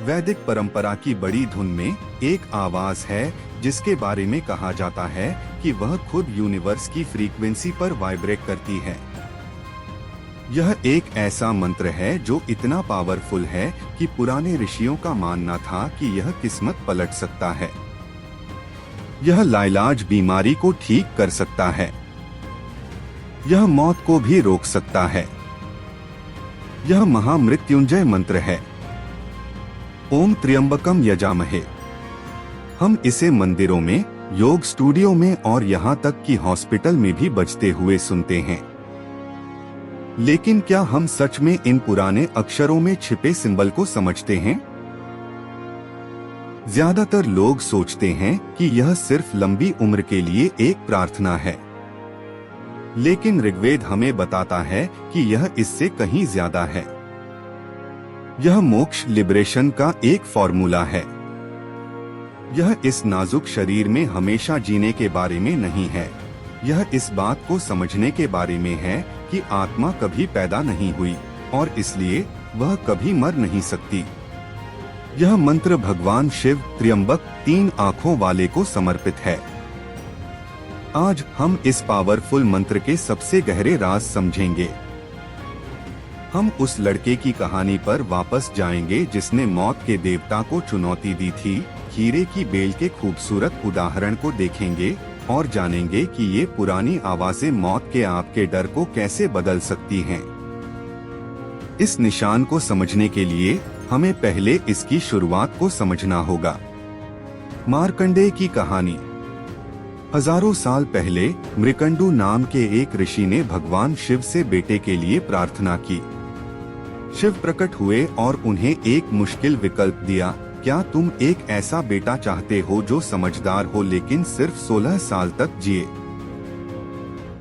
वैदिक परंपरा की बड़ी धुन में एक आवाज है जिसके बारे में कहा जाता है कि वह खुद यूनिवर्स की फ्रीक्वेंसी पर वाइब्रेट करती है। यह एक ऐसा मंत्र है जो इतना पावरफुल है कि पुराने ऋषियों का मानना था कि यह किस्मत पलट सकता है। यह लाइलाज बीमारी को ठीक कर सकता है। यह मौत को भी रोक सकता है। यह महामृत्युंजय मंत्र है। ओम त्र्यंबकम यजामहे। हम इसे मंदिरों में, योग स्टूडियो में और यहाँ तक कि हॉस्पिटल में भी बजते हुए सुनते हैं। लेकिन क्या हम सच में इन पुराने अक्षरों में छिपे सिंबल को समझते हैं? ज्यादातर लोग सोचते हैं कि यह सिर्फ लंबी उम्र के लिए एक प्रार्थना है, लेकिन ऋग्वेद हमें बताता है कि यह इससे कहीं ज्यादा है। यह मोक्ष लिबरेशन का एक फॉर्मूला है। यह इस नाजुक शरीर में हमेशा जीने के बारे में नहीं है। यह इस बात को समझने के बारे में है कि आत्मा कभी पैदा नहीं हुई और इसलिए वह कभी मर नहीं सकती। यह मंत्र भगवान शिव त्र्यंबक 3 आँखों वाले को समर्पित है। आज हम इस पावरफुल मंत्र के सबसे गहरे राज समझेंगे। हम उस लड़के की कहानी पर वापस जाएंगे जिसने मौत के देवता को चुनौती दी थी। हीरे की बेल के खूबसूरत उदाहरण को देखेंगे और जानेंगे कि ये पुरानी आवाजें मौत के आपके डर को कैसे बदल सकती हैं। इस निशान को समझने के लिए हमें पहले इसकी शुरुआत को समझना होगा। मार्कंडेय की कहानी। हजारों साल पहले मृकंडू नाम के एक ऋषि ने भगवान शिव से बेटे के लिए प्रार्थना की। शिव प्रकट हुए और उन्हें एक मुश्किल विकल्प दिया। क्या तुम एक ऐसा बेटा चाहते हो जो समझदार हो लेकिन सिर्फ 16 साल तक जिए,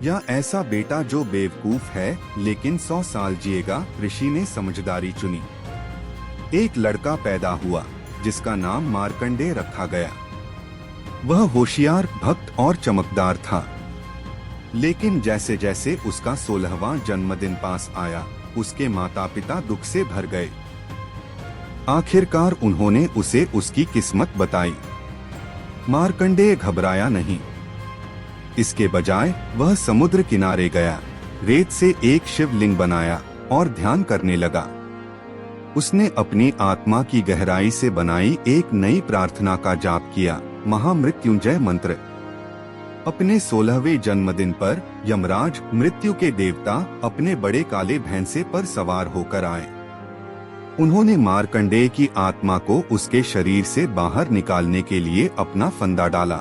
या ऐसा बेटा जो बेवकूफ है लेकिन 100 साल जिएगा? ऋषि ने समझदारी चुनी। एक लड़का पैदा हुआ जिसका नाम मार्कंडेय रखा गया। वह होशियार, भक्त और चमकदार था, लेकिन जैसे जैसे उसका 16वां जन्मदिन पास आया, उसके माता पिता दुख से भर गए। आखिरकार उन्होंने उसे उसकी किस्मत बताई। मार्कंडेय घबराया नहीं। इसके बजाय वह समुद्र किनारे गया, रेत से एक शिवलिंग बनाया और ध्यान करने लगा। उसने अपनी आत्मा की गहराई से बनाई एक नई प्रार्थना का जाप किया, महामृत्युंजय मंत्र। अपने 16वें जन्मदिन पर यमराज, मृत्यु के देवता, अपने बड़े काले भैंसे पर सवार होकर आए। उन्होंने मार्कंडेय की आत्मा को उसके शरीर से बाहर निकालने के लिए अपना फंदा डाला।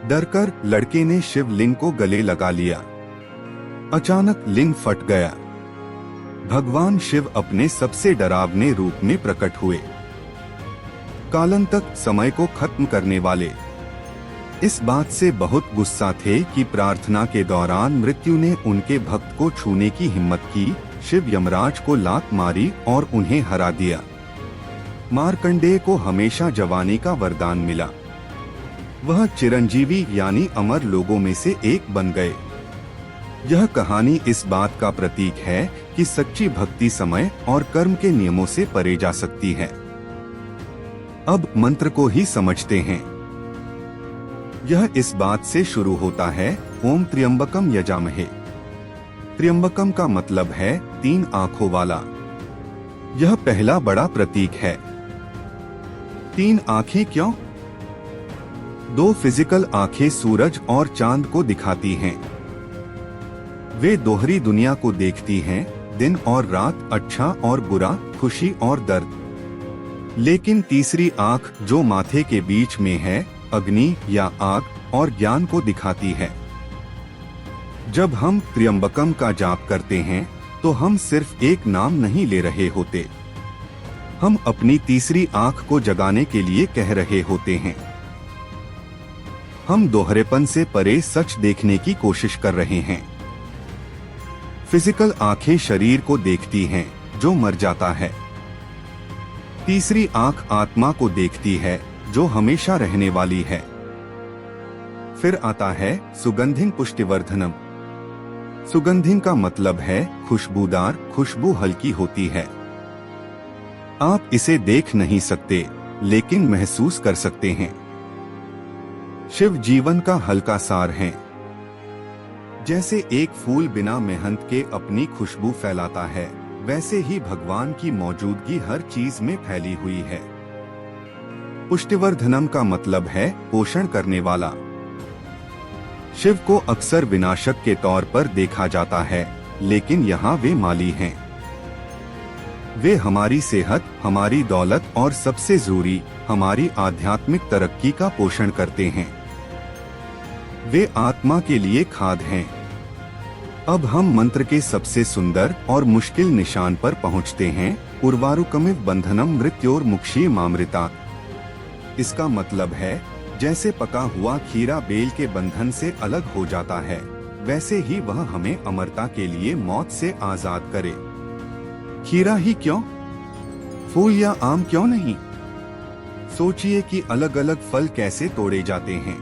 डरकर लड़के ने शिवलिंग को गले लगा लिया। अचानक लिंग फट गया। भगवान शिव अपने सबसे डरावने रूप में प्रकट हुए, कालांतक, समय को खत्म करने वाले। इस बात से बहुत गुस्सा थे कि प्रार्थना के दौरान मृत्यु ने उनके भक्त को छूने की हिम्मत की। शिव यमराज को लात मारी और उन्हें हरा दिया। मार्कंडेय को हमेशा जवानी का वरदान मिला। वह चिरंजीवी यानी अमर लोगों में से एक बन गए। यह कहानी इस बात का प्रतीक है कि सच्ची भक्ति समय और कर्म के नियमों से परे जा सकती है। अब मंत्र को ही समझते हैं। यह इस बात से शुरू होता है, ओम त्र्यंबकम यजामहे। त्र्यंबकम का मतलब है 3 आँखों वाला। यह पहला बड़ा प्रतीक है। 3 आँखें क्यों? 2 फिजिकल आँखें सूरज और चांद को दिखाती हैं। वे दोहरी दुनिया को देखती हैं, दिन और रात, अच्छा और बुरा, खुशी और दर्द। लेकिन तीसरी आँख जो माथे के बीच में है, अग्नि या आग और ज्ञान को दिखाती है। जब हम त्र्यंबकम का जाप करते हैं तो हम सिर्फ एक नाम नहीं ले रहे होते, हम अपनी तीसरी आँख को जगाने के लिए कह रहे होते हैं। हम दोहरेपन से परे सच देखने की कोशिश कर रहे हैं। फिजिकल आँखें शरीर को देखती हैं जो मर जाता है। तीसरी आँख आत्मा को देखती है जो हमेशा रहने वाली है। फिर आता है सुगंधिं पुष्टिवर्धनम। सुगंधिं का मतलब है खुशबूदार, खुशबू हल्की होती है। आप इसे देख नहीं सकते, लेकिन महसूस कर सकते हैं। शिव जीवन का हल्का सार है। जैसे एक फूल बिना मेहनत के अपनी खुशबू फैलाता है, वैसे ही भगवान की मौजूदगी हर चीज में फैली हुई है। पुष्टिवर्धनम का मतलब है पोषण करने वाला। शिव को अक्सर विनाशक के तौर पर देखा जाता है, लेकिन यहाँ वे माली हैं। वे हमारी सेहत, हमारी दौलत और सबसे जरूरी हमारी आध्यात्मिक तरक्की का पोषण करते हैं। वे आत्मा के लिए खाद हैं। अब हम मंत्र के सबसे सुंदर और मुश्किल निशान पर पहुंचते हैं। उर्वारुकमिव बंधनम मृत्योर्मुक्षीयमामृता। इसका मतलब है, जैसे पका हुआ खीरा बेल के बंधन से अलग हो जाता है, वैसे ही वह हमें अमरता के लिए मौत से आजाद करे। खीरा ही क्यों, फूल या आम क्यों नहीं? सोचिए कि अलग अलग फल कैसे तोड़े जाते हैं।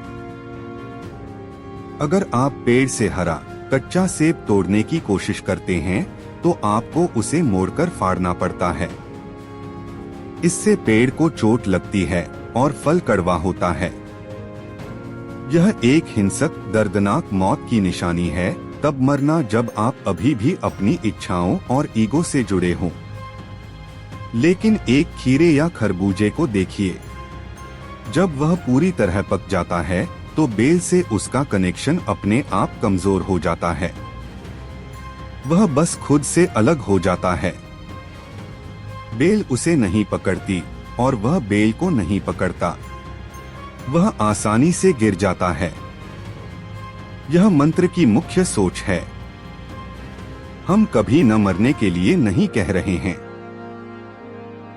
अगर आप पेड़ से हरा कच्चा सेब तोड़ने की कोशिश करते हैं, तो आपको उसे मोड़कर फाड़ना पड़ता है। इससे पेड़ को चोट लगती है और फल कड़वा होता है। यह एक हिंसक, दर्दनाक मौत की निशानी है, तब मरना जब आप अभी भी अपनी इच्छाओं और ईगो से जुड़े हों। लेकिन एक खीरे या खरबूजे को देखिए, जब वह पूरी तरह पक जाता है, तो बेल से उसका कनेक्शन अपने आप कमजोर हो जाता है। वह बस खुद से अलग हो जाता है। बेल उसे नहीं पकड़ती और वह बेल को नहीं पकड़ता। वह आसानी से गिर जाता है। यह मंत्र की मुख्य सोच है। हम कभी न मरने के लिए नहीं कह रहे हैं।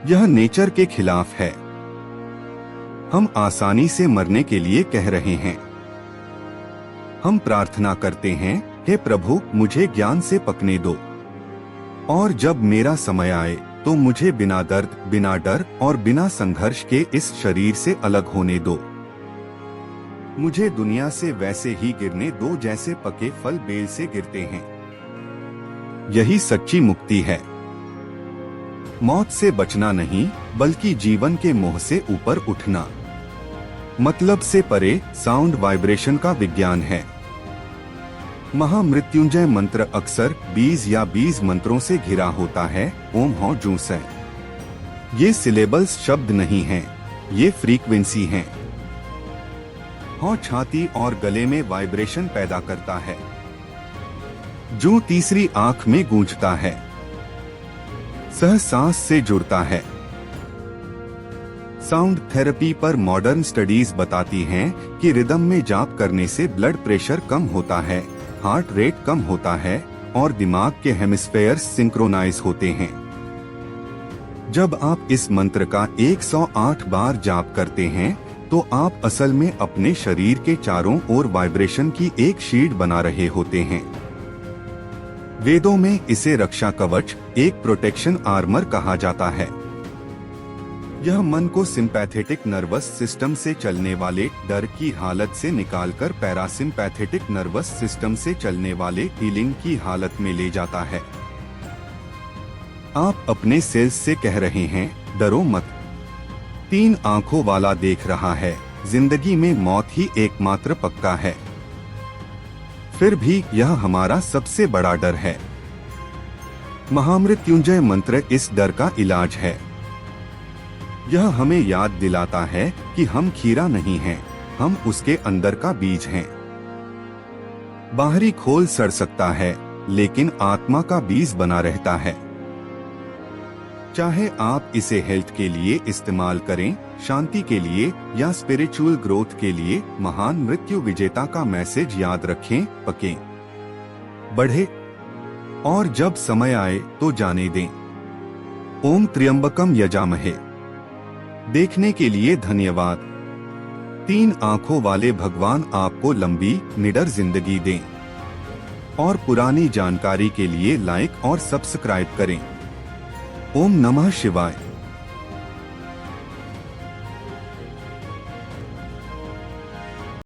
यह नेचर के खिलाफ है। हम आसानी से मरने के लिए कह रहे हैं। हम प्रार्थना करते हैं, हे प्रभु, मुझे ज्ञान से पकने दो, और जब मेरा समय आए तो मुझे बिना दर्द, बिना डर और बिना संघर्ष के इस शरीर से अलग होने दो। मुझे दुनिया से वैसे ही गिरने दो जैसे पके फल बेल से गिरते हैं। यही सच्ची मुक्ति है। मौत से बचना नहीं, बल्कि जीवन के मोह से ऊपर उठना। मतलब से परे साउंड वाइब्रेशन का विज्ञान है। महामृत्युंजय मंत्र अक्सर 20 या 20 मंत्रों से घिरा होता है। ओम हौ जू से। ये सिलेबल्स शब्द नहीं हैं, ये फ्रीक्वेंसी हैं। हौ छाती और गले में वाइब्रेशन पैदा करता है। जू तीसरी आंख में गूंजता है। सह सांस से जुड़ता है। साउंड थेरेपी पर मॉडर्न स्टडीज बताती हैं कि रिदम में जाप करने से ब्लड प्रेशर कम होता है, हार्ट रेट कम होता है और दिमाग के हेमिस्फेयर्स सिंक्रोनाइज होते हैं। जब आप इस मंत्र का 108 बार जाप करते हैं, तो आप असल में अपने शरीर के चारों ओर वाइब्रेशन की एक शीट बना रहे होते हैं। वेदों में इसे रक्षा कवच, एक प्रोटेक्शन आर्मर कहा जाता है। यह मन को सिंपैथेटिक नर्वस सिस्टम से चलने वाले डर की हालत से निकालकर पैरासिम्पैथेटिक नर्वस सिस्टम से चलने वाले हीलिंग की हालत में ले जाता है। आप अपने सेल्स से कह रहे हैं, डरो मत। 3 आंखों वाला देख रहा है, जिंदगी में मौत ही एकमात्र पक्का है। फिर भी यह हमारा सबसे बड़ा डर है। महामृत्युंजय मंत्र इस डर का इलाज है। यह हमें याद दिलाता है कि हम खीरा नहीं हैं, हम उसके अंदर का बीज हैं। बाहरी खोल सड़ सकता है, लेकिन आत्मा का बीज बना रहता है। चाहे आप इसे हेल्थ के लिए इस्तेमाल करें, शांति के लिए या स्पिरिचुअल ग्रोथ के लिए, महान मृत्यु विजेता का मैसेज याद रखें, पकें, बढ़े और जब समय आए तो जाने दें। ओम त्र्यंबकम यजामहे। देखने के लिए धन्यवाद। 3 आंखों वाले भगवान आपको लंबी, निडर जिंदगी दें। और पुरानी जानकारी के लिए लाइक और सब्सक्राइब करें। ओम नमः शिवाय।